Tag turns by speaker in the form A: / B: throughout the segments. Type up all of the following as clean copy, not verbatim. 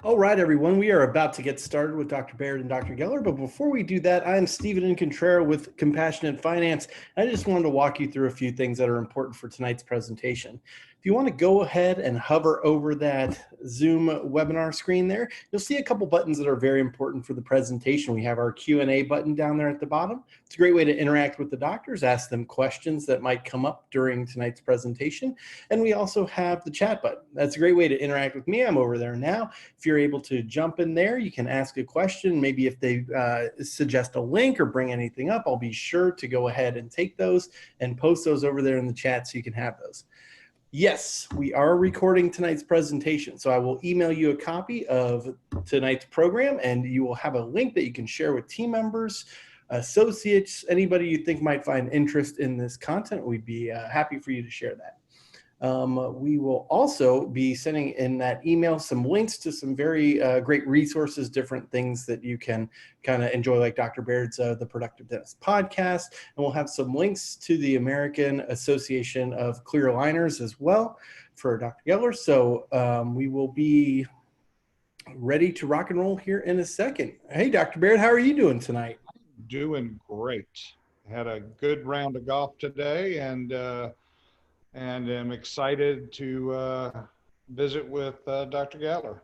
A: All right, everyone, we are about to get started with Dr. Baird and Dr. Geller, but before we do that, I'm Stephen Incontrera with Compassionate Finance. I just wanted to walk you through a few things that are important for tonight's presentation. If you want to go ahead and hover over that Zoom webinar screen there, you'll see a couple buttons that are very important for the presentation. We have our Q&A button down there at the bottom. It's a great way to interact with the doctors, ask them questions that might come up during tonight's presentation. And we also have the chat button. That's a great way to interact with me. I'm over there now. If you're able to jump in there, you can ask a question. Maybe if they suggest a link or bring anything up, I'll be sure to go ahead and take those and post those over there in the chat so you can have those. Yes, we are recording tonight's presentation, so I will email you a copy of tonight's program, and you will have a link that you can share with team members, associates, anybody you think might find interest in this content. We'd be happy for you to share that. We will also be sending in that email some links to some very great resources, different things that you can kind of enjoy, like Dr. Baird's The Productive Dentist podcast. And we'll have some links to the American Association of Clear Aligners as well for Dr. Geller. So we will be ready to rock and roll here in a second. Hey, Dr. Baird, how are you doing tonight?
B: Doing great. Had a good round of golf today, and am excited to visit with Dr. Gattler.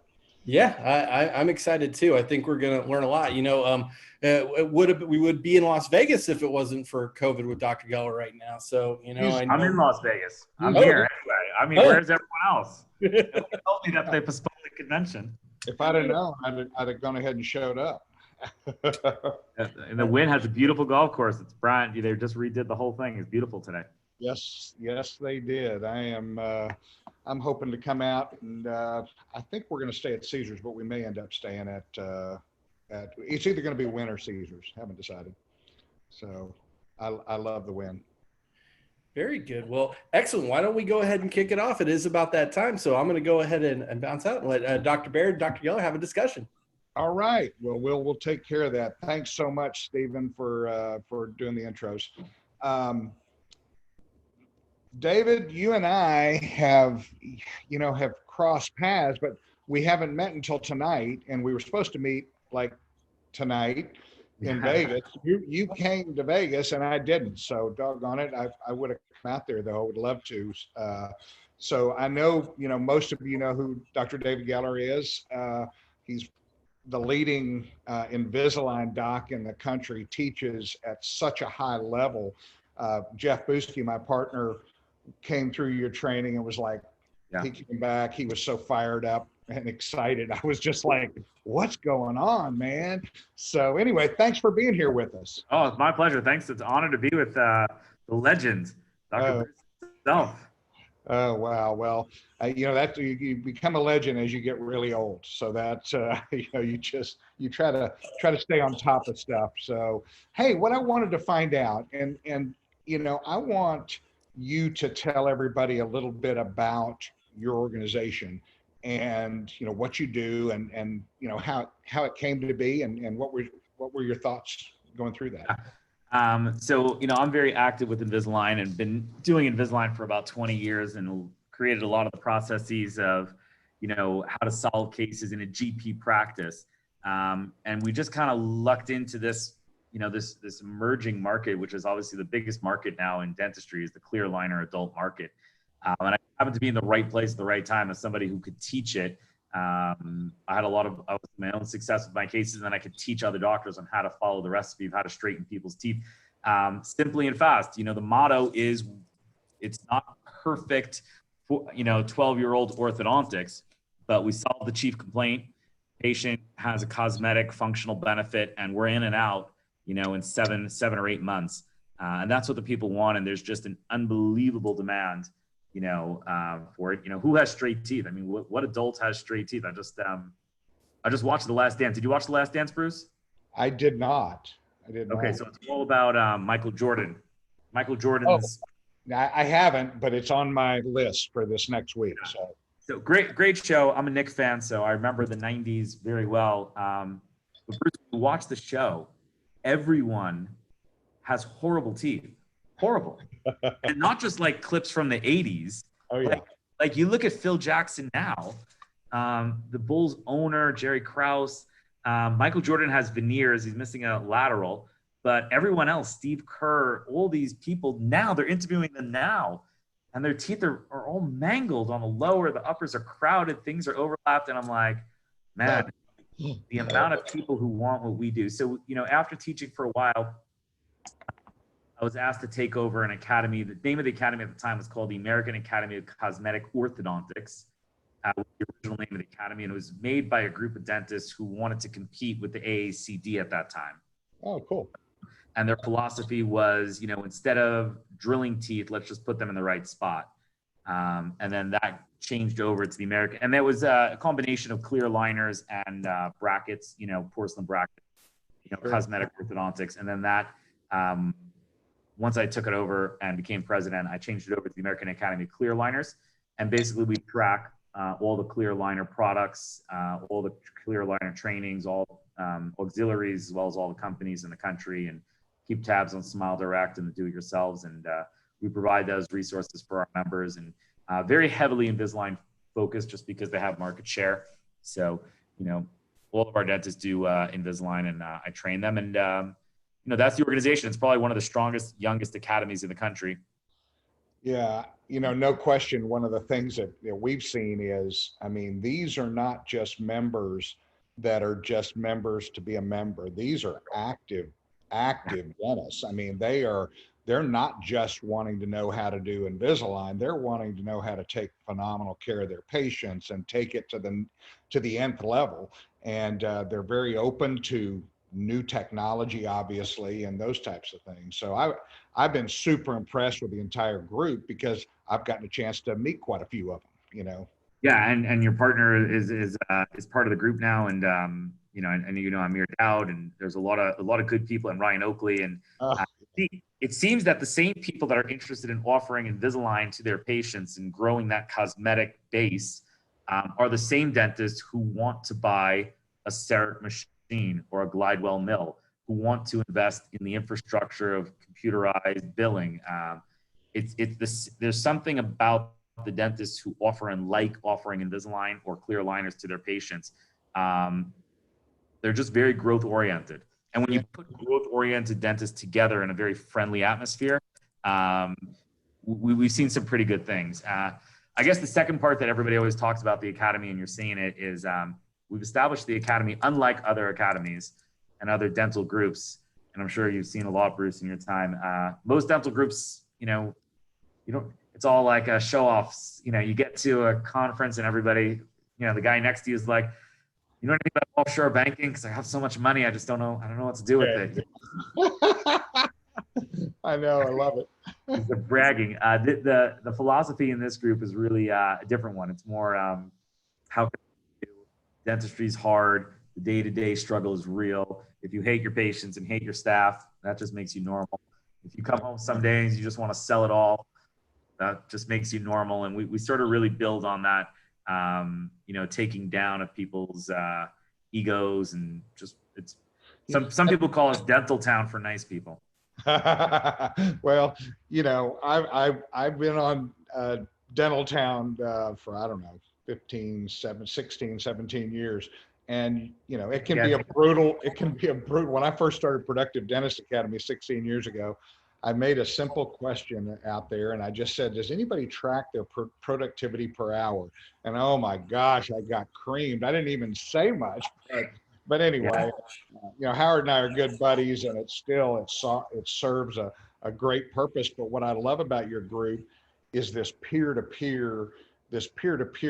A: Yeah, I'm excited too. I think we're going to learn a lot. You know, we would be in Las Vegas if it wasn't for COVID with Dr. Geller right now. So, you know,
C: I'm in Las Vegas. I'm here anyway. I mean, where's everyone else? They told me that they postponed the convention.
B: If I'd have known, I'd have gone ahead and showed up.
C: And the Wynn has a beautiful golf course. It's Brian. They just redid the whole thing. It's beautiful today.
B: Yes, they did. I'm hoping to come out, and I think we're going to stay at Caesars, but we may end up staying at it's either going to be Wynn or Caesars. Haven't decided. So I love the Wynn.
A: Very good. Well, excellent. Why don't we go ahead and kick it off? It is about that time, so I'm going to go ahead and bounce out and let Dr. Baird, Dr. Geller have a discussion.
B: All right. Well, we'll take care of that. Thanks so much, Stephen, for doing the intros. David, you and I have crossed paths, but we haven't met until tonight, and we were supposed to meet like tonight in Vegas. You came to Vegas, and I didn't. So doggone it, I would have come out there though. I would love to. So I know most of you know who Dr. David Geller is. He's the leading Invisalign doc in the country, teaches at such a high level. Jeff Boosky, my partner, came through your training and was like, he came back, he was so fired up and excited. I was just like, what's going on, man? So anyway, thanks for being here with us.
C: Oh, it's my pleasure. Thanks. It's an honor to be with the legend, Dr. himself.
B: Oh, wow. Well, that you become a legend as you get really old. So that, you try to stay on top of stuff. So, hey, what I wanted to find out, and I want you to tell everybody a little bit about your organization and what you do and how it came to be and what were your thoughts going through that.
C: So I'm very active with Invisalign and been doing Invisalign for about 20 years and created a lot of the processes of how to solve cases in a GP practice, and we just kind of lucked into this this emerging market, which is obviously the biggest market now in dentistry, is the clear aligner adult market. And I happened to be in the right place at the right time as somebody who could teach it. I had my own success with my cases, and then I could teach other doctors on how to follow the recipe of how to straighten people's teeth simply and fast. The motto is, it's not perfect for 12-year-old orthodontics, but we solve the chief complaint. Patient has a cosmetic functional benefit, and we're in and out in seven or 8 months. And that's what the people want. And there's just an unbelievable demand, for it. Who has straight teeth? I mean, what adult has straight teeth? I just watched The Last Dance. Did you watch The Last Dance, Bruce?
B: I did not.
C: Okay. So it's all about Michael Jordan. Michael Jordan's.
B: Oh, I haven't, but it's on my list for this next week.
C: So great show. I'm a Knicks fan, so I remember the 90s very well. But Bruce, when you watch the show, everyone has horrible teeth. Horrible. And not just like clips from the 80s.
B: Oh, yeah.
C: Like you look at Phil Jackson now, the Bulls owner, Jerry Krause. Michael Jordan has veneers. He's missing a lateral. But everyone else, Steve Kerr, all these people now, they're interviewing them now. And their teeth are all mangled on the lower. The uppers are crowded. Things are overlapped. And I'm like, man, the amount of people who want what we do. So, after teaching for a while, I was asked to take over an academy. The name of the academy at the time was called the American Academy of Cosmetic Orthodontics, was the original name of the academy. And it was made by a group of dentists who wanted to compete with the AACD at that time.
B: Oh, cool.
C: And their philosophy was, instead of drilling teeth, let's just put them in the right spot. And then that changed over to the American. And there was a combination of clear liners and brackets, porcelain brackets, cosmetic orthodontics. And then that, once I took it over and became president, I changed it over to the American Academy of Clear Liners. And basically we track all the clear liner products, all the clear liner trainings, all auxiliaries, as well as all the companies in the country, and keep tabs on Smile Direct and the do-it-yourselves. And we provide those resources for our members, and very heavily Invisalign focused just because they have market share. So, all of our dentists do Invisalign, and I train them. And, that's the organization. It's probably one of the strongest, youngest academies in the country.
B: Yeah, no question. One of the things that we've seen is, these are not just members that are just members to be a member. These are active dentists. They're not just wanting to know how to do Invisalign. They're wanting to know how to take phenomenal care of their patients and take it to the nth level. And they're very open to new technology, obviously, and those types of things. So I've been super impressed with the entire group because I've gotten a chance to meet quite a few of them.
C: Yeah, and your partner is part of the group now, and Amir Dowd, and there's a lot of good people, and Ryan Oakley, and it seems that the same people that are interested in offering Invisalign to their patients and growing that cosmetic base are the same dentists who want to buy a CEREC machine or a Glidewell mill, who want to invest in the infrastructure of computerized billing. There's something about the dentists who offer and like offering Invisalign or clear aligners to their patients. They're just very growth oriented. And when you put growth oriented dentists together in a very friendly atmosphere, we've seen some pretty good things. I guess the second part that everybody always talks about the academy, and you're seeing it, is we've established the academy unlike other academies and other dental groups. And I'm sure you've seen a lot, Bruce, in your time. Most dental groups, it's all like a show offs. You get to a conference and everybody, the guy next to you is like, you know anything about offshore banking? Because I have so much money, I just don't know. I don't know what to do with it.
B: I know, I love it.
C: The bragging. The philosophy in this group is really a different one. It's more how can you do? Dentistry is hard. The day-to-day struggle is real. If you hate your patients and hate your staff, that just makes you normal. If you come home some days, you just want to sell it all, that just makes you normal. And we sort of really build on that, taking down of people's egos, and just some people call us dental town for nice people.
B: Well, I've been on dental town for, I don't know, 16, 17 years. And, it can be a brutal, when I first started Productive Dentist Academy 16 years ago, I made a simple question out there, and I just said, does anybody track their productivity per hour? And oh my gosh, I got creamed. I didn't even say much, but anyway, Howard and I are good buddies, and it serves a great purpose. But what I love about your group is this peer-to-peer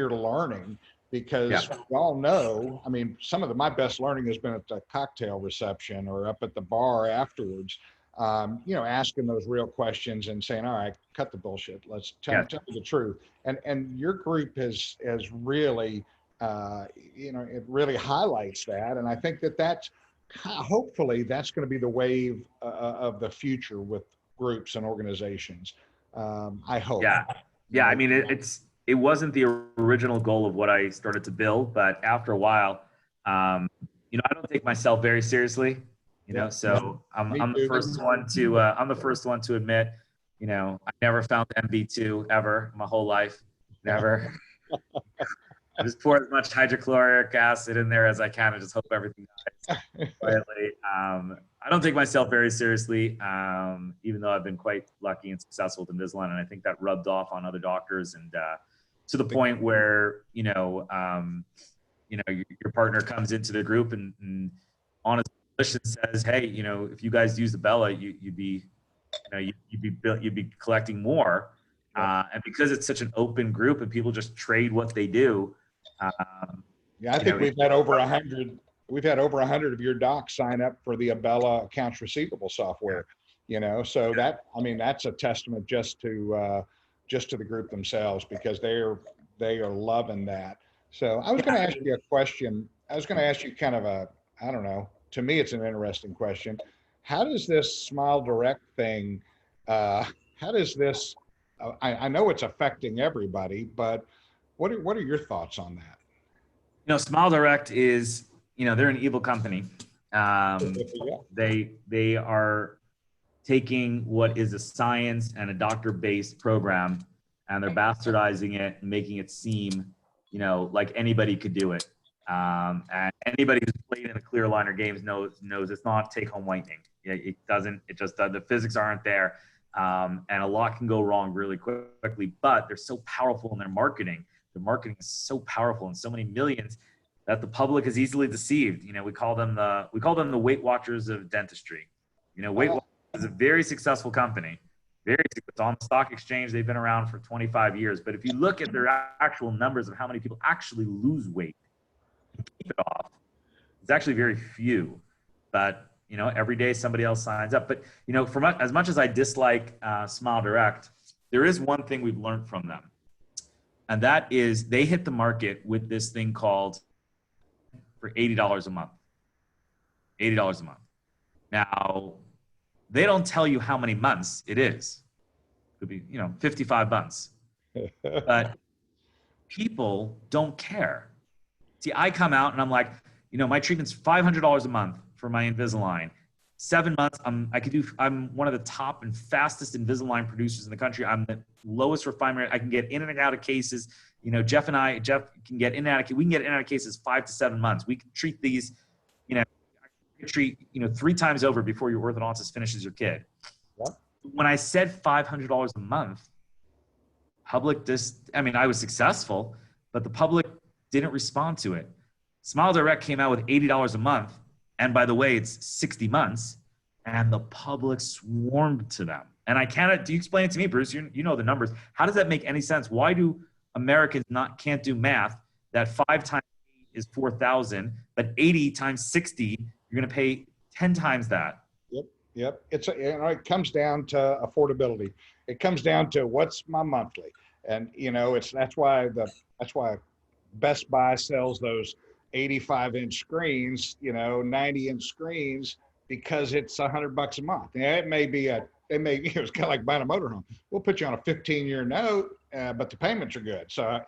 B: learning, because we all know, some of my best learning has been at the cocktail reception or up at the bar afterwards. Asking those real questions and saying, all right, cut the bullshit. Let's tell me the truth. And your group has really, it really highlights that. And I think that's hopefully that's going to be the wave of the future with groups and organizations. I hope.
C: Yeah. It wasn't the original goal of what I started to build, but after a while, I don't take myself very seriously. So I'm the first one to admit, I never found MB2 ever my whole life. Never. I just pour as much hydrochloric acid in there as I can and just hope everything dies quietly. I don't take myself very seriously, even though I've been quite lucky and successful with Invisalign, and I think that rubbed off on other doctors, and to the point where your partner comes into the group and on his volition says, "Hey, if you guys use the Bella, you'd be collecting more." And because it's such an open group and people just trade what they do.
B: Yeah, I think we've had over 100. We've had over 100 of your docs sign up for the Abella accounts receivable software. So that's a testament just to the group themselves, because they are loving that. So I was going to ask you a question. I was going to ask you kind of I don't know. To me, it's an interesting question. How does this Smile Direct thing? How does this? I know it's affecting everybody, but what are your thoughts on that?
C: Smile Direct is, they're an evil company.
B: Yeah.
C: They are taking what is a science and a doctor-based program, and they're bastardizing it and making it seem, like anybody could do it. And anybody who's played in the clear aligner games knows it's not take-home whitening. It doesn't. It just the physics aren't there. And a lot can go wrong really quickly, but they're so powerful in their marketing. Their marketing is so powerful and so many millions that the public is easily deceived. We call them the Weight Watchers of dentistry. Weight Watchers is a very successful company. It's on the stock exchange. They've been around for 25 years. But if you look at their actual numbers of how many people actually lose weight and keep it off, it's actually very few. But every day somebody else signs up. But, from as much as I dislike Smile Direct, there is one thing we've learned from them. And that is they hit the market with this thing called for $80 a month. $80 a month. Now, they don't tell you how many months it is. It could be, 55 months. But people don't care. See, I come out and I'm like, my treatment's $500 a month for my Invisalign. 7 months, I'm one of the top and fastest Invisalign producers in the country. I'm the lowest refinement. I can get in and out of cases. Jeff can get in and out of, we can get in and out of cases 5 to 7 months. We can treat these, treat 3 times over before your orthodontist finishes your kid.
B: What?
C: When I said $500 a month, public I was successful, but the public didn't respond to it. Smile Direct came out with $80 a month. And by the way, it's 60 months, and the public swarmed to them. And do you explain it to me, Bruce? You know the numbers. How does that make any sense? Why do Americans can't do math that 5 times 8 is 4,000, but 80 times 60, you're going to pay 10 times that?
B: Yep. It comes down to affordability. It comes down to what's my monthly, and that's why Best Buy sells those 85-inch screens, 90-inch screens, because it's $100 a month. Yeah, it may be it's kind of like buying a motorhome. We'll put you on a 15-year note, but the payments are good. So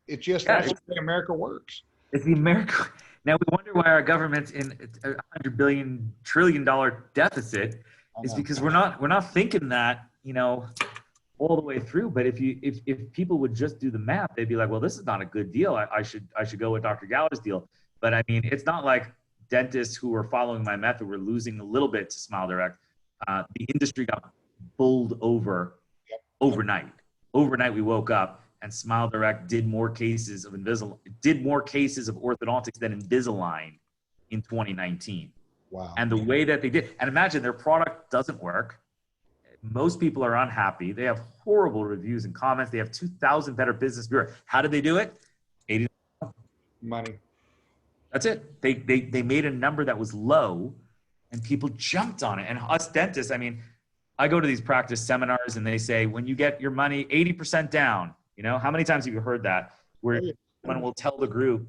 B: it's just that's the way America works.
C: It's the America. Now we wonder why our government's in a $100 trillion deficit. Is because we're not thinking that all the way through. But if people would just do the math, they'd be like, well, this is not a good deal. I should go with Dr. Galler's deal. But it's not like dentists who are following my method were losing a little bit to Smile Direct. The industry got bowled over overnight. Overnight, we woke up and Smile Direct did more cases of orthodontics than Invisalign in 2019.
B: Wow.
C: And the way that they did, and imagine their product doesn't work. Most people are unhappy. They have horrible reviews and comments. They have 2,000 Better Business Bureau. How did they do it? 80
B: money.
C: That's it. They made a number that was low, and people jumped on it. And us dentists, I go to these practice seminars, and they say, when you get your money 80% down, how many times have you heard that? Where someone will tell the group,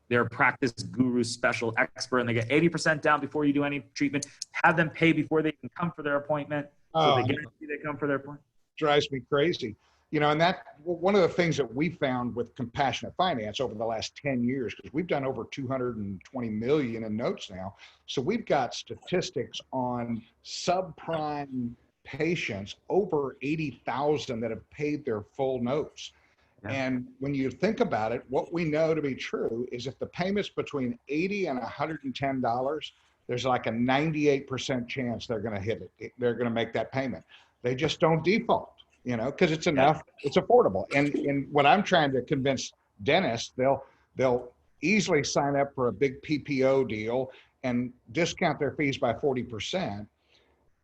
C: they're a practice guru, special expert, and they get 80% down before you do any treatment. Have them pay before they can come for their appointment. So they guarantee they come for their appointment.
B: Drives me crazy. And that one of the things that we found with compassionate finance over the last 10 years, because we've done over 220 million in notes now. So we've got statistics on subprime patients, over 80,000 that have paid their full notes.
C: Yeah.
B: And when you think about it, what we know to be true is if the payment's between $80 and $110, there's like a 98% chance they're going to hit it. They're going to make that payment. They just don't default, because it's enough, it's affordable. And what I'm trying to convince dentists, they'll easily sign up for a big PPO deal and discount their fees by 40%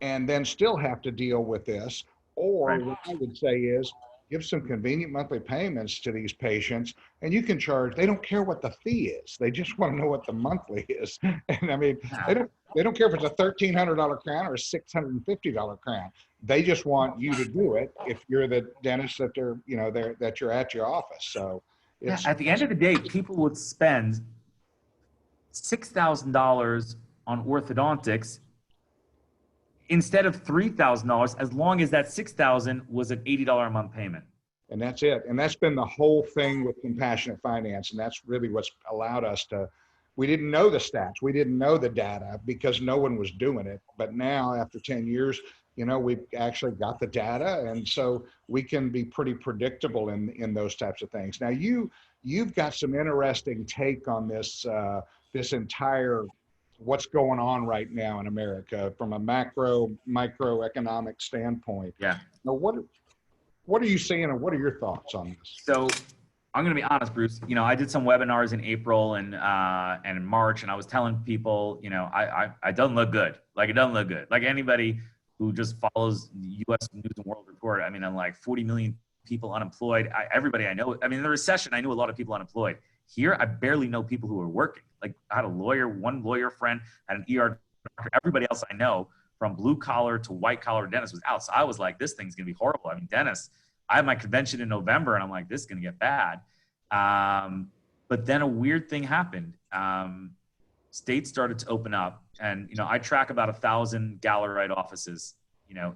B: and then still have to deal with this. Or
C: Right.
B: what I would say is give some convenient monthly payments to these patients, and you can charge, they don't care what the fee is. They just want to know what the monthly is. And I mean, they don't care if it's a $1,300 crown or a $650 crown. They just want you to do it if you're the dentist that that you're at your office. So it's,
C: At the end of the day, people would spend $6,000 on orthodontics instead of $3,000, as long as that $6,000 was an $80 a month payment.
B: and that's it. And that's been the whole thing with compassionate finance. And that's really what's allowed us we didn't know the stats. We didn't know the data because no one was doing it. But now after 10 years, we've actually got the data. And so we can be pretty predictable in those types of things. Now you've got some interesting take on this, this entire what's going on right now in America from a microeconomic standpoint.
C: Yeah.
B: Now, what are you seeing and what are your thoughts on this?
C: So I'm going to be honest, Bruce. I did some webinars in April and in March, and I was telling people, I doesn't look good. Like, it doesn't look good. Like anybody who just follows the U.S. News and World Report, I mean, I'm like 40 million people unemployed. Everybody I know, in the recession, I knew a lot of people unemployed. Here, I barely know people who are working. Like, I had one lawyer friend, had an ER doctor. Everybody else I know, from blue collar to white collar dentist, was out. So I was like, this thing's going to be horrible. I mean, dentists, I had my convention in November and I'm like, this is going to get bad. But then a weird thing happened. States started to open up, and, I track about 1,000 Gallerite offices,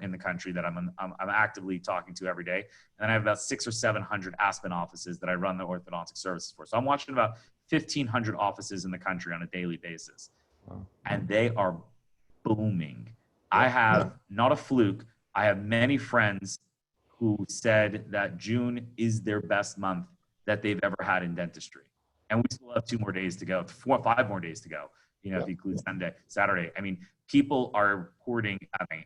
C: in the country that I'm actively talking to every day. And then I have about 600 or 700 Aspen offices that I run the orthodontic services for. So I'm watching about 1,500 offices in the country on a daily basis.
B: Wow.
C: And they are booming. I have, not a fluke, I have many friends who said that June is their best month that they've ever had in dentistry. And we still have 2 more days to go, 4 or 5 more days to go, if you include Saturday. I mean, people are reporting,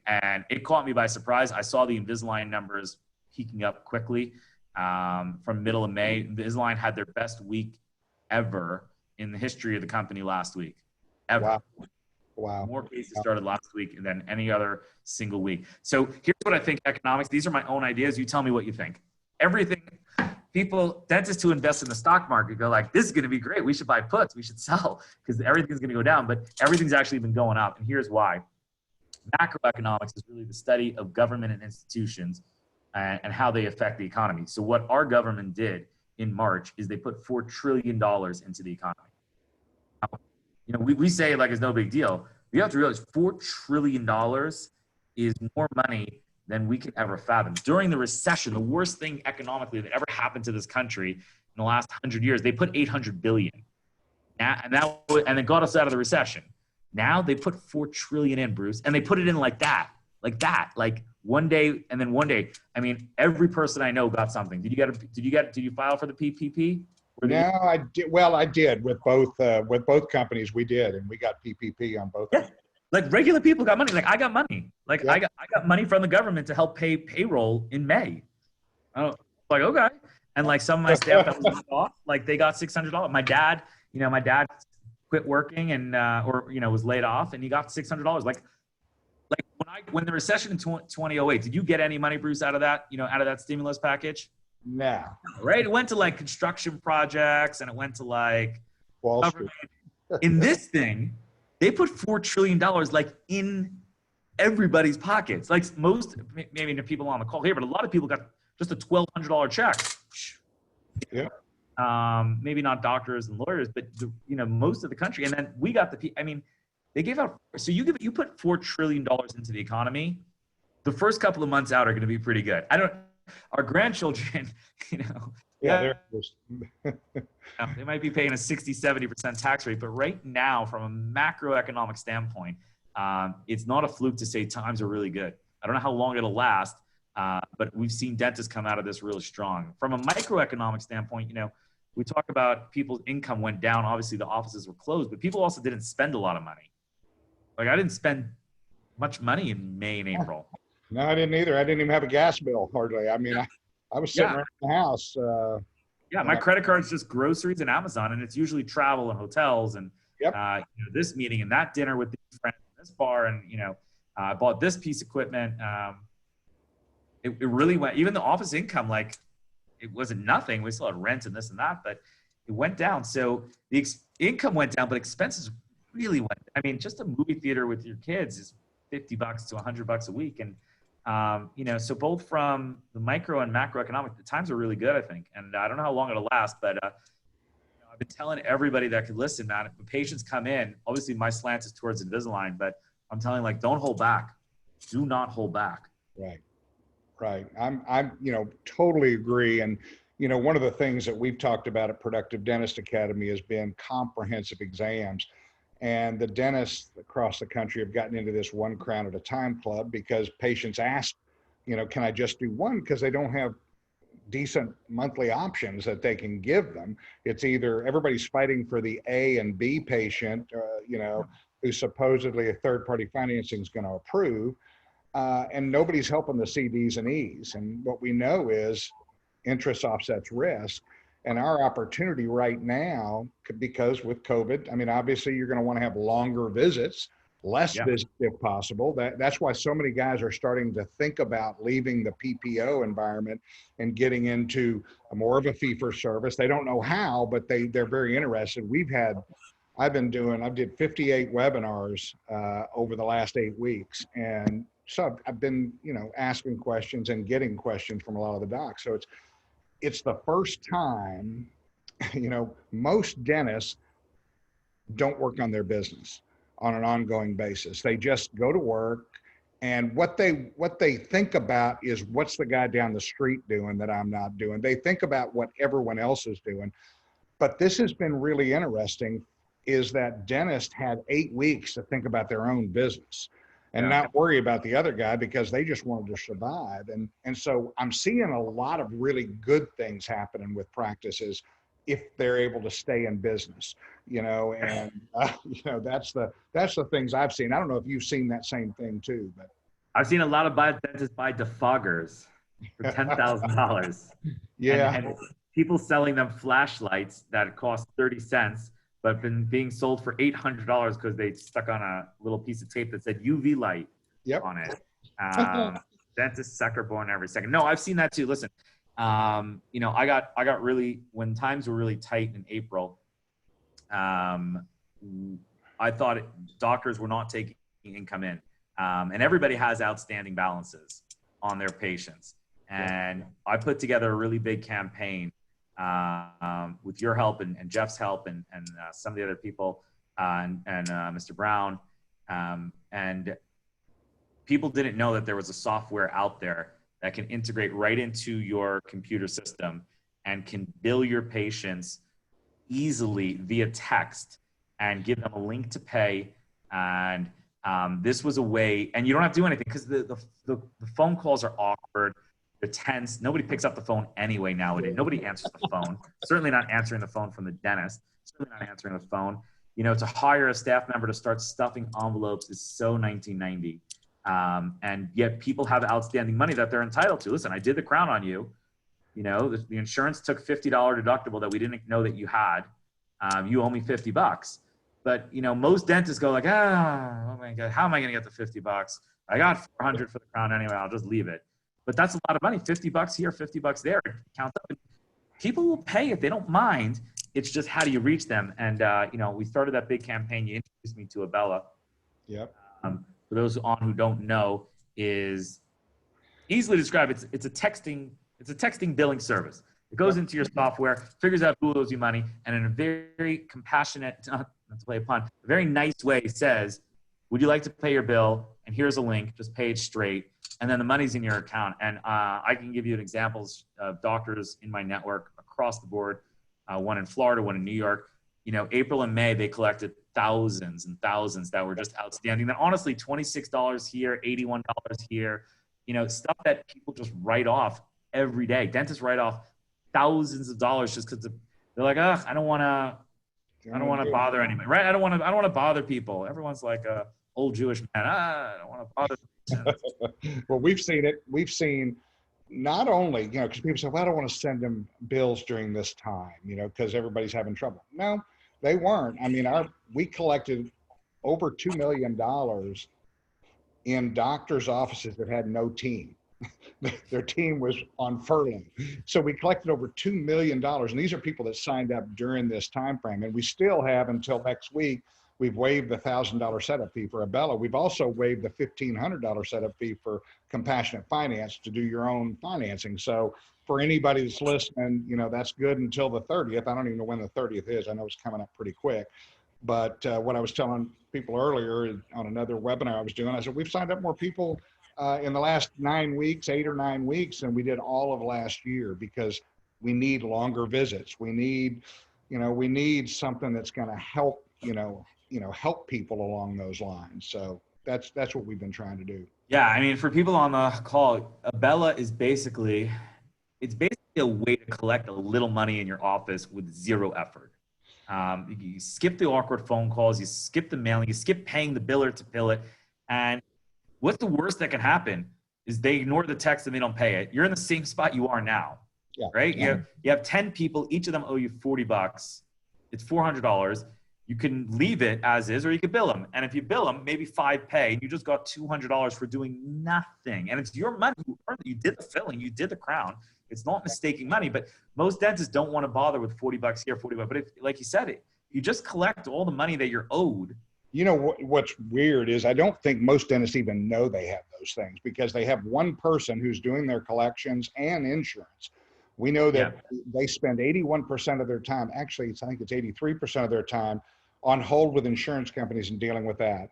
C: and it caught me by surprise. I saw the Invisalign numbers peaking up quickly from middle of May. Invisalign had their best week ever in the history of the company last week, ever.
B: Wow.
C: More cases started last week than any other single week. So here's what I think economics. These are my own ideas. You tell me what you think. Everything, dentists who invest in the stock market go like, this is going to be great. We should buy puts. We should sell because everything's going to go down. But everything's actually been going up. And here's why. Macroeconomics is really the study of government and institutions and how they affect the economy. So what our government did in March is they put $4 trillion into the economy. We say like it's no big deal. You have to realize $4 trillion is more money than we can ever fathom. During the recession, the worst thing economically that ever happened to this country in the last 100 years, they put $800 billion. And it got us out of the recession. Now they put $4 trillion in, Bruce, and they put it in like one day and then one day. I mean, every person I know got something. Did you file for the PPP?
B: No, I did. Well, I did with both companies. We did, and we got PPP on both.
C: Yeah. Like regular people got money. Like I got money. Like I got money from the government to help pay payroll in May. Like, okay. And like some of my staff that was off, like they got $600. My dad quit working and was laid off, and he got $600. Like when the recession in 2008, did you get any money, Bruce, out of that stimulus package?
B: No.
C: Right? It went to like construction projects, and it went to like
B: Wall Street.
C: In this thing, they put $4 trillion like in everybody's pockets. Like maybe the people on the call here, but a lot of people got just a $1,200 check.
B: Yeah.
C: Maybe not doctors and lawyers, but most of the country. And then we got they gave out. So you put $4 trillion into the economy. The first couple of months out are going to be pretty good. Our grandchildren,
B: Yeah.
C: they might be paying a 60-70% tax rate, but right now, from a macroeconomic standpoint, it's not a fluke to say times are really good. I don't know how long it'll last, But we've seen dentists come out of this really strong. From a microeconomic standpoint, we talk about people's income went down. Obviously, the offices were closed, but people also didn't spend a lot of money. Like I didn't spend much money in May and April.
B: No, I didn't either. I didn't even have a gas bill hardly. I mean, I was sitting around the house.
C: Yeah, my credit card's just groceries and Amazon, and it's usually travel and hotels and this meeting and that dinner with these friends, and this bar, and I bought this piece of equipment. It really went. Even the office income, like it wasn't nothing. We still had rent and this and that, but it went down. So the income went down, but expenses really went. I mean, just a movie theater with your kids is $50 to $100 a week, and so both from the micro and macroeconomic, the times are really good, I think. And I don't know how long it'll last, but I've been telling everybody that could listen, man, if patients come in, obviously my slant is towards Invisalign, but I'm telling don't hold back. Do not hold back.
B: Right. I'm totally agree. And, one of the things that we've talked about at Productive Dentist Academy has been comprehensive exams. And the dentists across the country have gotten into this one crown at a time club because patients ask, can I just do one? Because they don't have decent monthly options that they can give them. It's either everybody's fighting for the A and B patient, who supposedly a third-party financing is going to approve, and nobody's helping the C, Ds, and Es. And what we know is interest offsets risk. And our opportunity right now, because with COVID, I mean, obviously you're going to want to have longer visits, less visits if possible. That's why so many guys are starting to think about leaving the PPO environment and getting into more of a fee for service. They don't know how, but they're very interested. I did 58 webinars over the last 8 weeks. And so I've been, asking questions and getting questions from a lot of the docs. So it's the first time, most dentists don't work on their business on an ongoing basis. They just go to work, and what they think about is what's the guy down the street doing that I'm not doing. They think about what everyone else is doing. But this has been really interesting, is that dentists had 8 weeks to think about their own business and not worry about the other guy because they just wanted to survive. And so I'm seeing a lot of really good things happening with practices if they're able to stay in business, and that's the things I've seen. I don't know if you've seen that same thing too, but
C: I've seen a lot of dentists buy defoggers for $10,000. And people selling them flashlights that cost 30 cents. But been being sold for $800 because they stuck on a little piece of tape that said UV light on it. Dentist sucker born every second. No, I've seen that too. Listen, I got really, when times were really tight in April, I thought doctors were not taking income in, and everybody has outstanding balances on their patients. And I put together a really big campaign with your help and Jeff's help and some of the other people and Mr. Brown. And people didn't know that there was a software out there that can integrate right into your computer system and can bill your patients easily via text and give them a link to pay. And this was a way, and you don't have to do anything because the phone calls are awkward. They're tense. Nobody picks up the phone anyway nowadays. Nobody answers the phone. Certainly not answering the phone from the dentist. Certainly not answering the phone. To hire a staff member to start stuffing envelopes is so 1990. And yet people have outstanding money that they're entitled to. Listen, I did the crown on you. The insurance took $50 deductible that we didn't know that you had. You owe me $50. But, most dentists go like, oh my God, how am I going to get the $50? I got $400 for the crown anyway. I'll just leave it. But that's a lot of money, $50 here, $50 there. Count up. People will pay if they don't mind. It's just how do you reach them? And, we started that big campaign. You introduced me to Abella.
B: Yep.
C: For those on who don't know, is easily described. It's a texting billing service. It goes into your software, figures out who owes you money, and in a very compassionate, not to play a pun, a very nice way says, would you like to pay your bill? And here's a link, just pay it straight. And then the money's in your account. And I can give you examples of doctors in my network across the board, one in Florida, one in New York. April and May, they collected thousands and thousands that were just outstanding. Then honestly, $26 here, $81 here, stuff that people just write off every day. Dentists write off thousands of dollars just because they're like, ugh, I don't want to bother anybody, right? I don't want to bother people. Everyone's like a old Jewish man. I don't want to bother.
B: Well, we've seen it. We've seen not only, because people say, well, I don't want to send them bills during this time, because everybody's having trouble. No, they weren't. I mean, we collected over $2 million in doctors' offices that had no team. Their team was on furlough. So we collected over $2 million. And these are people that signed up during this time frame. And we still have until next week. We've waived the $1,000 setup fee for Abella. We've also waived the $1,500 setup fee for Compassionate Finance to do your own financing. So for anybody that's listening, that's good until the 30th. I don't even know when the 30th is. I know it's coming up pretty quick. But what I was telling people earlier on another webinar I was doing, I said, we've signed up more people in the last 8 or 9 weeks than we did all of last year, because we need longer visits. We need something that's going to help, help people along those lines. So that's what we've been trying to do.
C: Yeah. I mean, for people on the call, Abella is basically a way to collect a little money in your office with zero effort. You skip the awkward phone calls, you skip the mailing, you skip paying the biller to bill it. And what's the worst that can happen is they ignore the text and they don't pay it. You're in the same spot you are now, right? Yeah. You have 10 people, each of them owe you $40. It's $400. You can leave it as is, or you could bill them. And if you bill them, maybe 5 pay, and you just got $200 for doing nothing. And it's your money. You earned it. You did the filling. You did the crown. It's not mistaking money, but most dentists don't want to bother with $40 here, $40. But if, like you said, you just collect all the money that you're owed.
B: What's weird is I don't think most dentists even know they have those things, because they have one person who's doing their collections and insurance. We know that they spend 81% of their time, actually, I think it's 83% of their time on hold with insurance companies and dealing with that.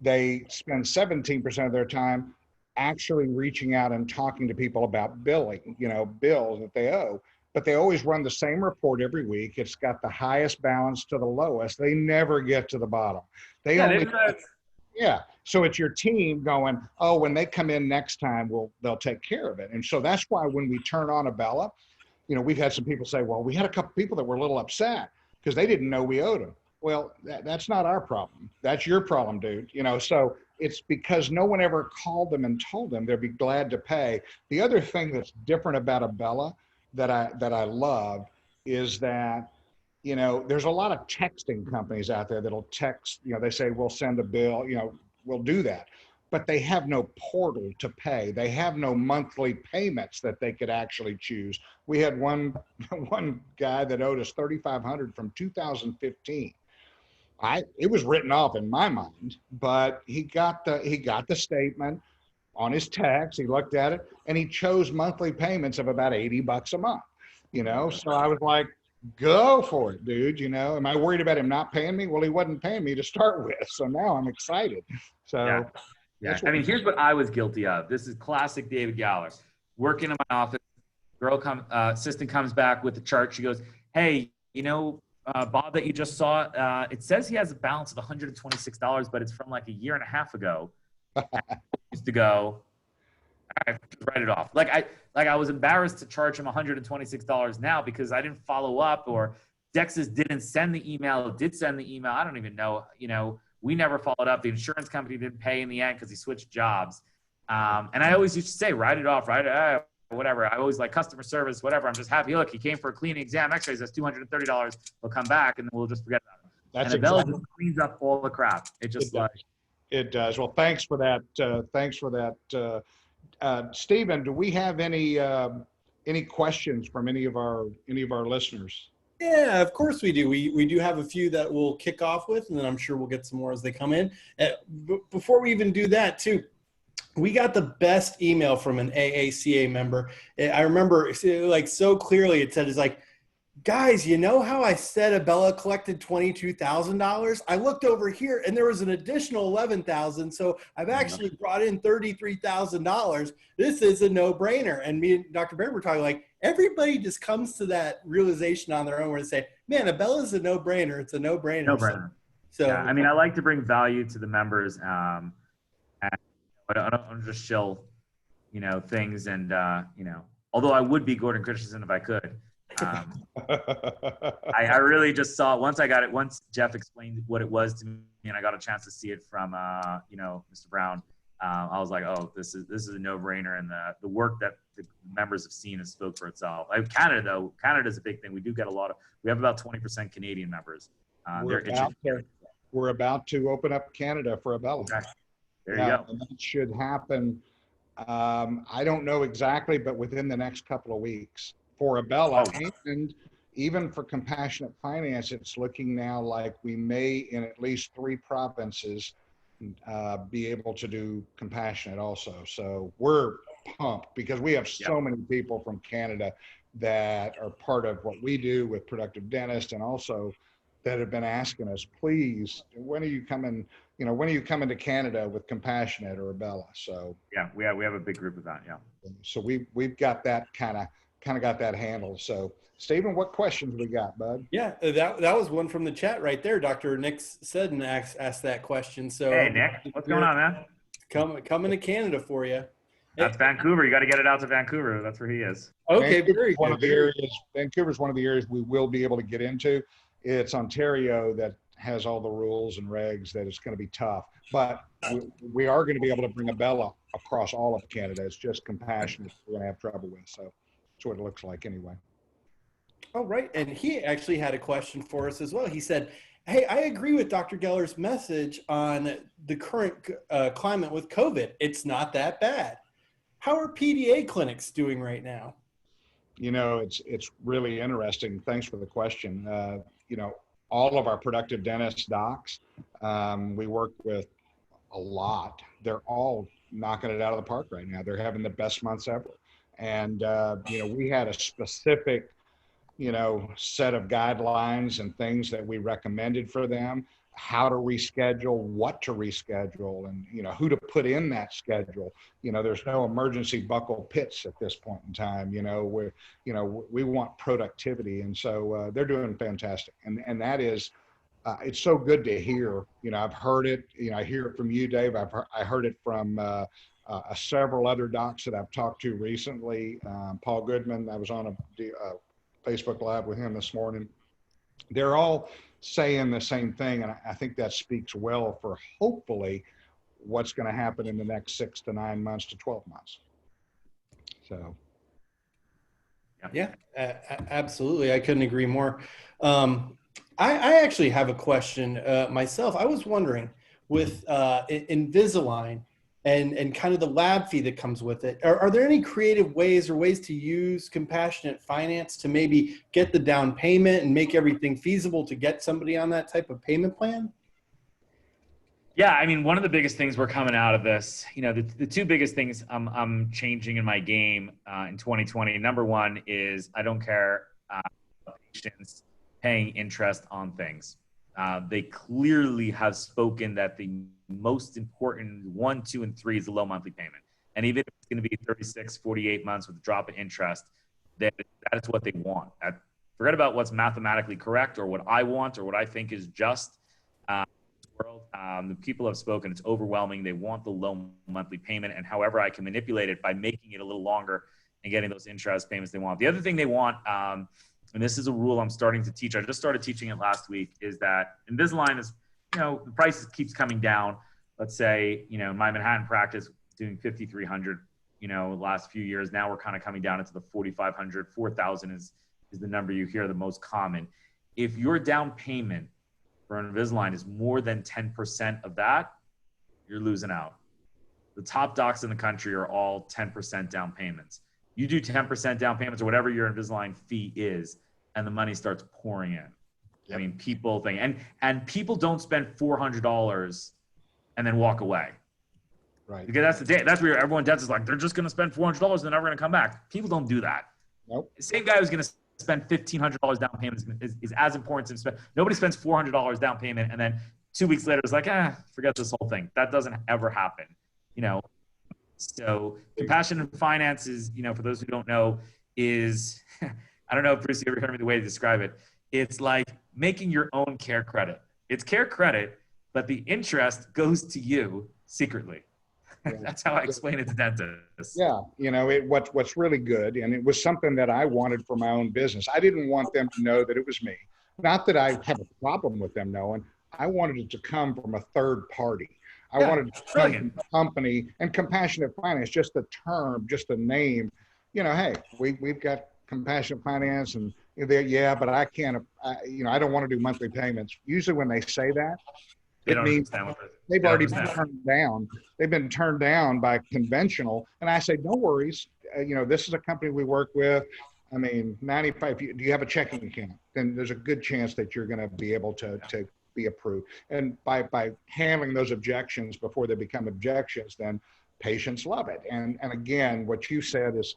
B: They spend 17% of their time actually reaching out and talking to people about billing, bills that they owe. But they always run the same report every week. It's got the highest balance to the lowest. They never get to the bottom. So it's your team going, oh, when they come in next time, they'll take care of it. And so that's why when we turn on Abella, we've had some people say, well, we had a couple people that were a little upset because they didn't know we owed them. Well, that's not our problem. That's your problem, dude. So it's because no one ever called them and told them they'd be glad to pay. The other thing that's different about Abella that I love is that, there's a lot of texting companies out there that'll text, they say, we'll send a bill, we'll do that. But they have no portal to pay. They have no monthly payments that they could actually choose. We had one guy that owed us $3,500 from 2015. It was written off in my mind, but he got the statement on his tax. He looked at it and he chose monthly payments of about $80 a month. So I was like, go for it, dude. Am I worried about him not paying me? Well, he wasn't paying me to start with. So now I'm excited. So
C: yeah. I mean, here's what I was guilty of. This is classic David Galler. Working in my office, assistant comes back with the chart. She goes, hey, Bob that you just saw, it says he has a balance of $126, but it's from like a year and a half ago. Used to go, all right, write it off. I was embarrassed to charge him $126 now because I didn't follow up, or Dexys didn't send the email, did send the email. I don't even know, we never followed up. The insurance company didn't pay in the end because he switched jobs. And I always used to say, write it off, whatever. I always like customer service, whatever. I'm just happy. Look, he came for a cleaning exam, x-rays, that's $230. He'll come back and we'll just forget about it.
B: That's
C: and Abella just cleans up all the crap.
B: It does. Well, thanks for that. Stephen, do we have any questions from any of our listeners?
A: Yeah, of course we do. We do have a few that we'll kick off with, and then I'm sure we'll get some more as they come in. Before we even do that, too, we got the best email from an AACA member. I remember so clearly it said, it's like, guys, you know how I said Abella collected $22,000? I looked over here and there was an additional $11,000. So I've actually brought in $33,000. This is a no-brainer. And me and Dr. Baird were talking like, everybody just comes to that realization on their own where they say, man, Abella's a no-brainer. It's a no-brainer.
C: No-brainer. So yeah, I mean, I like to bring value to the members. And I don't just shill things. And, although I would be Gordon Christensen if I could, I really just saw it once I got it. Once Jeff explained what it was to me and I got a chance to see it from, Mr. Brown, I was like, oh, this is a no-brainer. And the work that the members have seen has spoke for itself. Canada's a big thing. We do get we have about 20% Canadian members.
B: We're about to open up Canada for Abella.
C: Okay. There you go.
B: And that should happen. I don't know exactly, but within the next couple of weeks for Abella. And even for compassionate finance, it's looking now like we may, in at least 3 provinces, be able to do compassionate also. So we're pumped because we have so many people from Canada that are part of what we do with Productive Dentist, and also that have been asking us, please, when are you coming to Canada with compassionate or Abella? So
C: yeah, we have a big group of that. Yeah.
B: So we've got that kind of got that handled. So Stephen, what questions we got, bud?
A: Yeah, that was one from the chat right there. Dr. Nick said and asked that question. So
C: hey, Nick, what's going on, man?
A: Coming to Canada for you.
C: That's Vancouver. You got to get it out to Vancouver. That's where he is.
A: Okay, very good.
B: Vancouver's one of the areas we will be able to get into. It's Ontario that has all the rules and regs that it's going to be tough. But we are going to be able to bring Abella across all of Canada. It's just compassionate we're going to have trouble with. So that's what it looks like anyway.
A: Oh, right. And he actually had a question for us as well. He said, hey, I agree with Dr. Geller's message on the current climate with COVID. It's not that bad. How are PDA clinics doing right now?
B: It's really interesting. Thanks for the question. All of our productive dentist docs, we work with a lot. They're all knocking it out of the park right now. They're having the best months ever. And, we had a specific, set of guidelines and things that we recommended for them, how to reschedule, what to reschedule, and, who to put in that schedule. There's no emergency buckle pits at this point in time. We want productivity. And so they're doing fantastic. And that is, it's so good to hear. I've heard it, I hear it from you, Dave. I heard it from several other docs that I've talked to recently. Paul Goodman, I was on a Facebook Live with him this morning. They're all saying the same thing, and I think that speaks well for hopefully what's going to happen in the next 6 to 9 months to 12 months. So
A: yeah, absolutely. I couldn't agree more. I actually have a question myself. I was wondering with Invisalign and kind of the lab fee that comes with it, are there any creative ways to use compassionate finance to maybe get the down payment and make everything feasible to get somebody on that type of payment plan?
C: Yeah, I mean, one of the biggest things we're coming out of this, the 2 biggest things I'm changing in my game in 2020. Number one is I don't care patients paying interest on things. They clearly have spoken that the most important 1, 2, and 3 is the low monthly payment. And even if it's going to be 36, 48 months with a drop in interest, that is what they want. Forget about what's mathematically correct or what I want or what I think is just. The people have spoken. It's overwhelming. They want the low monthly payment, and however I can manipulate it by making it a little longer and getting those interest payments they want. The other thing they want, and this is a rule I'm starting to teach. I just started teaching it last week. Is that Invisalign is, the price keeps coming down. Let's say, in my Manhattan practice, doing $5,300. The last few years. Now we're kind of coming down into the $4,500, $4,000 is the number you hear the most common. If your down payment for Invisalign is more than 10% of that, you're losing out. The top docs in the country are all 10% down payments. You do 10% down payments or whatever your Invisalign fee is, and the money starts pouring in. Yep. I mean, people think, and people don't spend $400 and then walk away.
B: Right.
C: Because that's where everyone dentist is like, they're just going to spend $400 and they're never going to come back. People don't do that.
B: Nope.
C: The same guy who's going to spend $1,500 down payment is as important to spend. Nobody spends $400 down payment and then 2 weeks later is like, forget this whole thing. That doesn't ever happen. So compassionate finance is, for those who don't know, is, I don't know if Bruce, you ever heard me the way to describe it. It's like making your own care credit. It's care credit, but the interest goes to you secretly. That's how I explain it to dentists.
B: Yeah, what's really good, and it was something that I wanted for my own business. I didn't want them to know that it was me. Not that I have a problem with them knowing. I wanted it to come from a third party. I wanted it to come from the company, and compassionate finance, just the term, just the name. Hey, we've got compassionate finance, and yeah, but I can't. I don't want to do monthly payments. Usually, when they say that, it means they've already been turned down. They've been turned down by conventional. And I say, no worries. This is a company we work with. I mean, 95, do you have a checking account? Then there's a good chance that you're going to be able to be approved. And by handling those objections before they become objections, then patients love it. And again, what you said is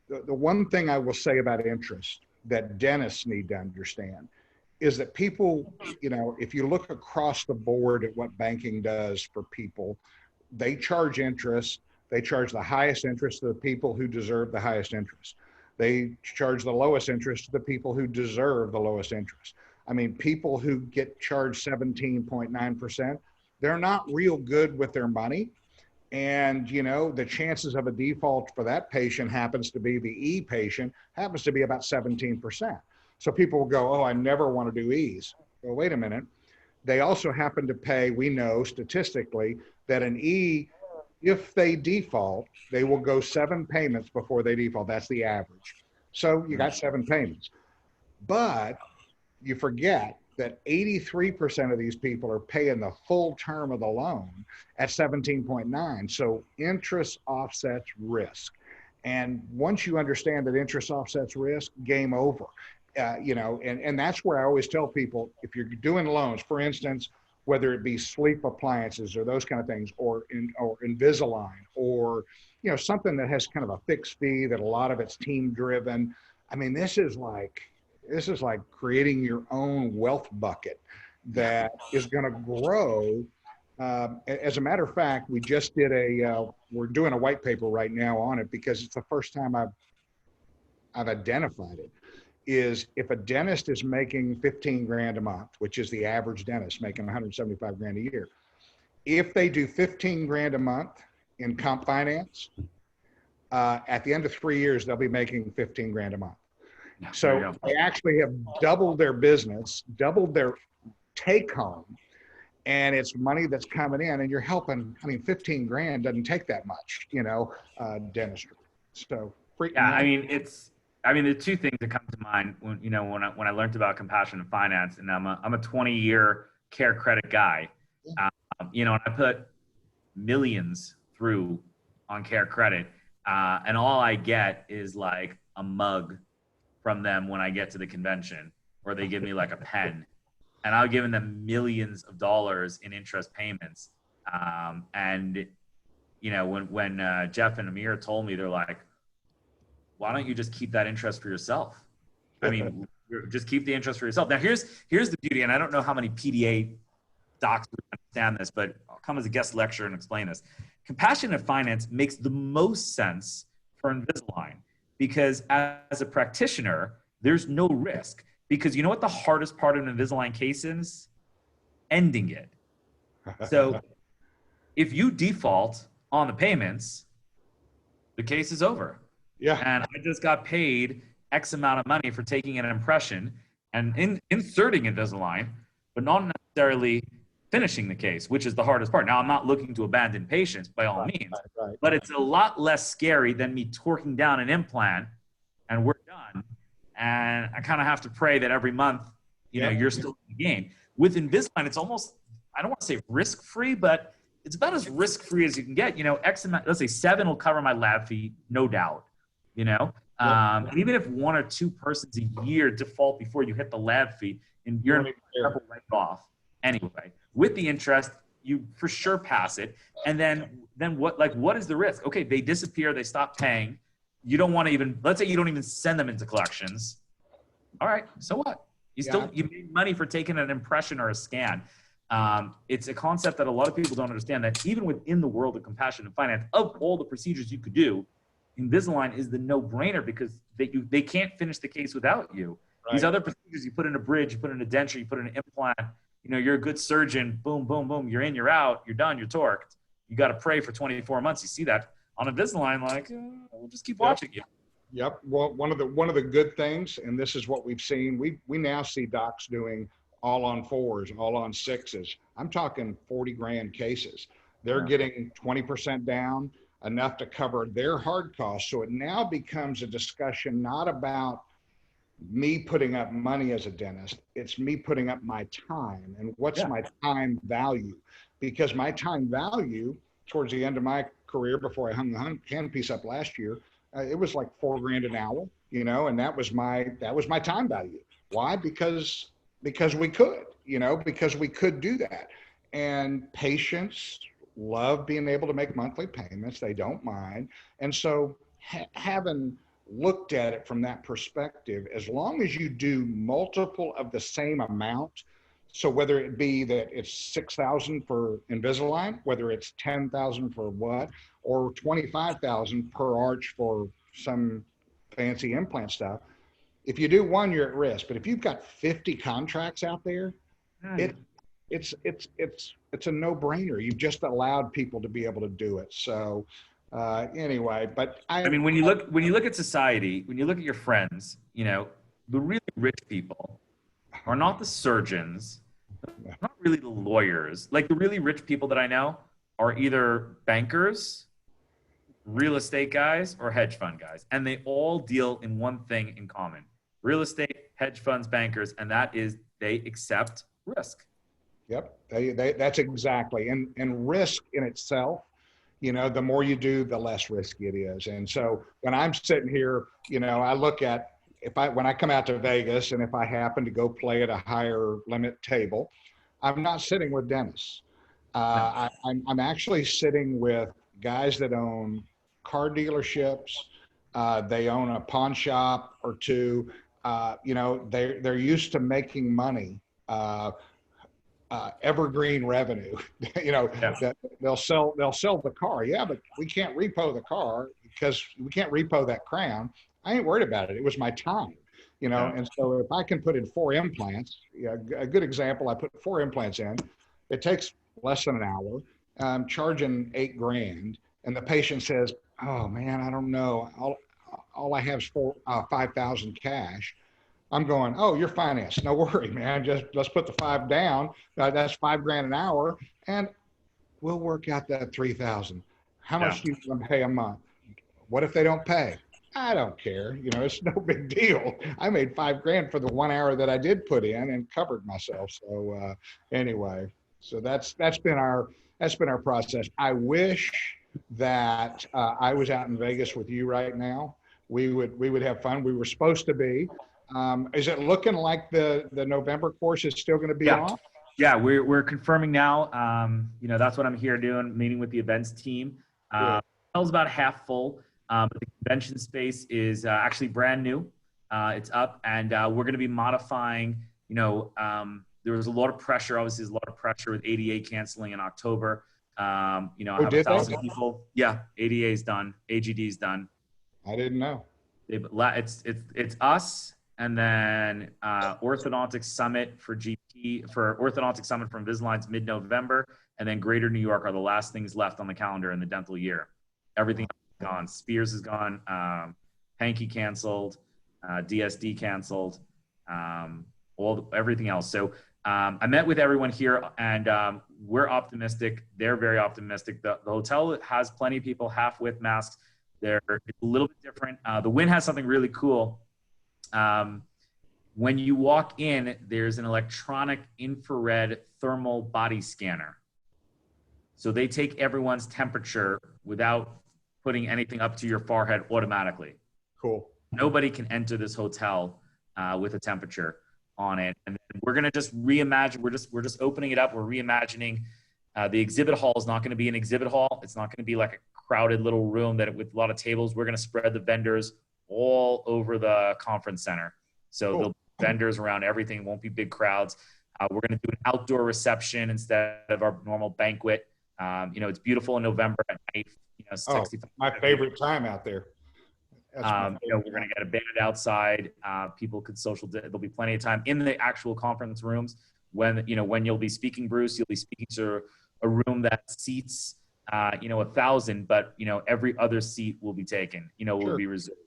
B: the one thing I will say about interest that dentists need to understand is that people, if you look across the board at what banking does for people, they charge interest. They charge the highest interest to the people who deserve the highest interest. They charge the lowest interest to the people who deserve the lowest interest. I mean, people who get charged 17.9%, they're not real good with their money. And, the chances of a default for that patient happens to be the E patient, happens to be about 17%. So people will go, oh, I never want to do E's. Well, wait a minute. They also happen to pay, we know statistically, that an E, if they default, they will go 7 payments before they default. That's the average. So you got 7 payments. But you forget that 83% of these people are paying the full term of the loan at 17.9. So interest offsets risk. And once you understand that interest offsets risk, game over. And that's where I always tell people, if you're doing loans, for instance, whether it be sleep appliances or those kind of things, or Invisalign, or something that has kind of a fixed fee that a lot of it's team driven. I mean, this is like creating your own wealth bucket that is going to grow. As a matter of fact, we just did we're doing a white paper right now on it because it's the first time I've identified it. Is if a dentist is making 15 grand a month, which is the average dentist making 175 grand a year, if they do 15 grand a month in comp finance, at the end of 3 years, they'll be making 15 grand a month. So they actually have doubled their business, doubled their take home, and it's money that's coming in, and you're helping. I mean, 15 grand doesn't take that much, dentistry. So the two things that come to mind when I learned about compassionate finance, and I'm a 20-year care credit guy, and I put millions through on care credit, and all I get is like a mug from them when I get to the convention, or they give me like a pen, and I've given them millions of dollars in interest payments. When Jeff and Amir told me, they're like, why don't you just keep that interest for yourself? I mean, just keep the interest for yourself. Now, here's the beauty, and I don't know how many PDA docs understand this, but I'll come as a guest lecturer and explain this. Compassionate finance makes the most sense for Invisalign because as a practitioner, there's no risk. Because you know what the hardest part of an Invisalign case is? Ending it. So if you default on the payments, the case is over. Yeah. And I just got paid X amount of money for taking an impression and inserting Invisalign, but not necessarily finishing the case, which is the hardest part. Now, I'm not looking to abandon patients by all means, but it's a lot less scary than me torquing down an implant and we're done. And I kind of have to pray that every month, you're still in the game. With Invisalign, it's almost, I don't want to say risk-free, but it's about as risk-free as you can get. X amount, let's say 7 will cover my lab fee, no doubt. And even if 1 or 2 persons a year default before you hit the lab fee, and you're right off anyway. With the interest, you for sure pass it. And then what is the risk? Okay, they disappear, they stop paying. You don't want to even, let's say you don't even send them into collections. All right, so what? You made money for taking an impression or a scan. It's a concept that a lot of people don't understand, that even within the world of compassionate finance, of all the procedures you could do, Invisalign is the no-brainer because they can't finish the case without you. Right. These other procedures, you put in a bridge, you put in a denture, you put in an implant, you're a good surgeon, boom, boom, boom, you're in, you're out, you're done, you're torqued.
C: you got to pray for 24 months. You see that on Invisalign, like, we'll just keep watching you.
B: Yep. Well, one of the good things, and this is what we've seen, we now see docs doing all on 4s, all on 6s. I'm talking 40 grand cases. They're getting 20% down, enough to cover their hard costs. So it now becomes a discussion not about me putting up money as a dentist. It's me putting up my time, and what's my time value? Because my time value towards the end of my career, before I hung the handpiece up last year, it was like $4 grand an hour, you know, and that was my time value. Why? Because we could, you know, because we could do that. And patients love being able to make monthly payments. They don't mind. And so having looked at it from that perspective, as long as you do multiple of the same amount, so whether it be that it's 6,000 for Invisalign, whether it's 10,000 for what, or 25,000 per arch for some fancy implant stuff, if you do one, you're at risk. But if you've got 50 contracts out there, it's a no-brainer. You've just allowed people to be able to do it. So anyway, but
C: I mean, when you look at society, when you look at your friends, you know, the really rich people are not the surgeons, not really the lawyers. Like, the really rich people that I know are either bankers, real estate guys, or hedge fund guys. And they all deal in one thing in common: real estate, hedge funds, bankers, and that is they accept risk.
B: Yep, that's exactly. And risk in itself, you know, the more you do, the less risky it is. And so when I'm sitting here, you know, I look at, when I come out to Vegas, and if I happen to go play at a higher limit table, I'm not sitting with dentists. I'm actually sitting with guys that own car dealerships. They own a pawn shop or two. You know, they're used to making money, evergreen revenue. You know, that they'll sell the car. Yeah, but we can't repo the car because we can't repo that crown. I ain't worried about it. It was my time, you know. And so if I can put in 4 implants, a good example, I put 4 implants in. It takes less than an hour. I'm charging $8 grand, and the patient says, "Oh man, I don't know. All I have is 5,000 cash." I'm going, "Oh, you're financed. No worry, man. Just let's put the 5 down. That's $5 grand an hour, and we'll work out that 3,000. How much do you want to pay a month? What if they don't pay? I don't care. You know, it's no big deal. I made $5 grand for the 1 hour that I did put in and covered myself." So anyway, so that's been our process. I wish that I was out in Vegas with you right now. We would have fun. We were supposed to be. Is it looking like the November course is still going to be on?
C: Yeah, we're confirming now. You know, that's what I'm here doing, meeting with the events team. Hotel's about half full. But the convention space is actually brand new. It's up, and we're going to be modifying. You know, there was a lot of pressure. Obviously, there's a lot of pressure with ADA canceling in October. You know, I have 1,000 people. Yeah, ADA is done. AGD is done.
B: I didn't know.
C: It's us, and then Orthodontic Summit for GP, for Orthodontic Summit from Invisalign's mid-November, and then Greater New York are the last things left on the calendar in the dental year. Everything is gone. Spears is gone. Hanky canceled. DSD canceled. Everything else. So I met with everyone here, and we're optimistic. They're very optimistic. The hotel has plenty of people half with masks. It's a little bit different. The Wynn has something really cool. When you walk in, there's an electronic infrared thermal body scanner. So they take everyone's temperature without putting anything up to your forehead automatically.
B: Cool.
C: Nobody can enter this hotel with a temperature on it. And then we're going to just reimagine. We're just opening it up. We're reimagining. The exhibit hall is not going to be an exhibit hall. It's not going to be like a crowded little room with a lot of tables. We're going to spread the vendors all over the conference center. So there'll be vendors around everything. It won't be big crowds. We're going to do an outdoor reception instead of our normal banquet. You know, it's beautiful in November at night. You know, 65.
B: My favorite time out there.
C: You know, we're going to get a band outside. People could there'll be plenty of time in the actual conference rooms. When you'll be speaking, Bruce, you'll be speaking to a room that seats 1,000, but, every other seat will be taken, will
B: Sure.
C: be reserved.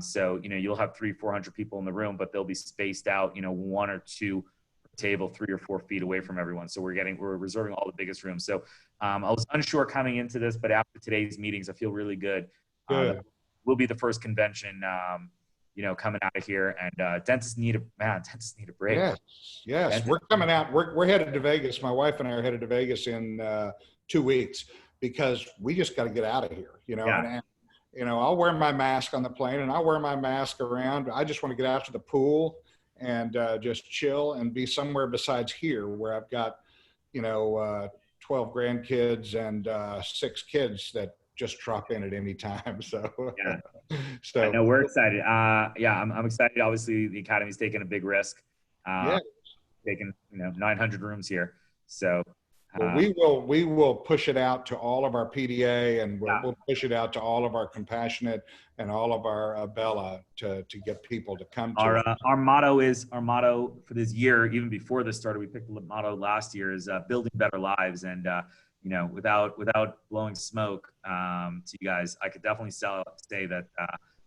C: So, you'll have 300-400 people in the room, but they'll be spaced out, 1 or 2 per table, 3 or 4 feet away from everyone. So we're reserving all the biggest rooms. So I was unsure coming into this, but after today's meetings, I feel really good.
B: Good.
C: We'll be the first convention, coming out of here, and dentists need a break.
B: Yes. We're coming out. We're headed to Vegas. My wife and I are headed to Vegas in 2 weeks because we just got to get out of here,
C: Yeah.
B: and I'll wear my mask on the plane and I'll wear my mask around. I just want to get out to the pool and just chill and be somewhere besides here where I've got, 12 grandkids and 6 kids that just drop in at any time. So,
C: So I know we're excited. I'm excited. Obviously the Academy's taking a big risk, taking, 900 rooms here. So,
B: well, we will push it out to all of our PDA, and we'll push it out to all of our compassionate and all of our Bella to get people to come to
C: our motto for this year, even before this started, we picked the motto last year, is building better lives. And without blowing smoke to you guys, I could definitely say that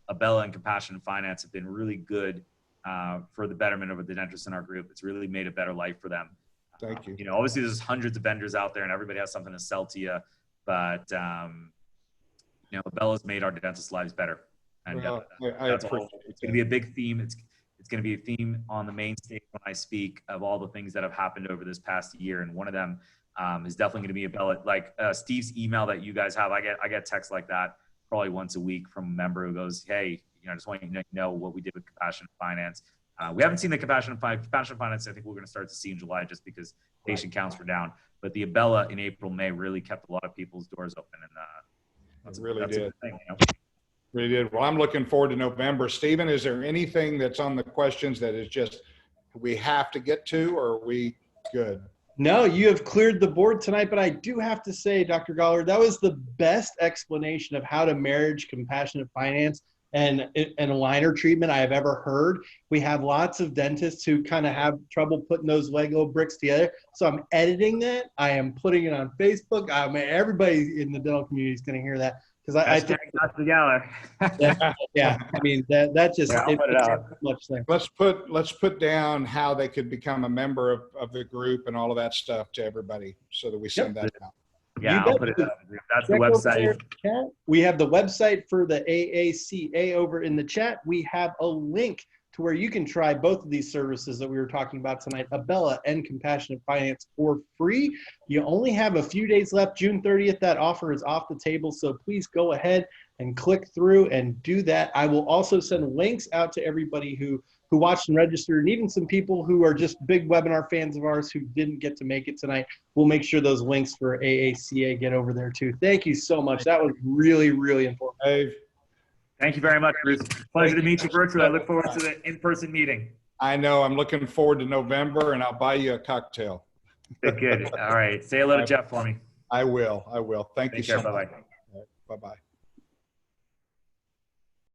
C: Abella and Compassionate Finance have been really good for the betterment of the dentists in our group. It's really made a better life for them.
B: Thank you.
C: Obviously there's hundreds of vendors out there and everybody has something to sell to you, but Abella's made our dentists' lives better. And that's all. It's going to be a big theme. It's going to be a theme on the main stage when I speak of all the things that have happened over this past year. And one of them is definitely going to be Abella. Like Steve's email that you guys have, I get texts like that probably once a week from a member who goes, "Hey, I just want you to know what we did with Compassionate Finance." We haven't seen the Compassionate Finance. I think we're going to start to see in July just because patient counts were down. But the Abella in April, May really kept a lot of people's doors open, and that's
B: really
C: a
B: did.
C: good thing,
B: Really did. Well, I'm looking forward to November. Stephen, is there anything that's on the questions that is just we have to get to, or are we good?
A: No, you have cleared the board tonight, but I do have to say, Dr. Goller, that was the best explanation of how to marriage compassionate finance and aligner treatment I have ever heard. We have lots of dentists who kind of have trouble putting those Lego bricks together. So I'm editing that. I am putting it on Facebook. everybody in the dental community is going to hear that. I think
C: Dr. Geller.
A: yeah, I mean that just
C: I'll put it out.
A: Much thing.
B: Let's put down how they could become a member of the group and all of that stuff to everybody so that we send that out.
C: Yeah, I'll put it out. That's the website.
A: We have the website for the AACA over in the chat. We have a link to where you can try both of these services that we were talking about tonight, Abella and Compassionate Finance, for free. You only have a few days left. June 30th, that offer is off the table. So please go ahead and click through and do that. I will also send links out to everybody who watched and registered, and even some people who are just big webinar fans of ours who didn't get to make it tonight. We'll make sure those links for AACA get over there too. Thank you so much. That was really, really important.
B: Dave.
C: Thank you very much, Bruce. Pleasure to meet you virtually. I look forward to the in-person meeting.
B: I know. I'm looking forward to November, and I'll buy you a cocktail.
C: Good. All right. Say hello to Jeff for me.
B: I will. Thank you so much.
C: Bye-bye.
B: Bye-bye.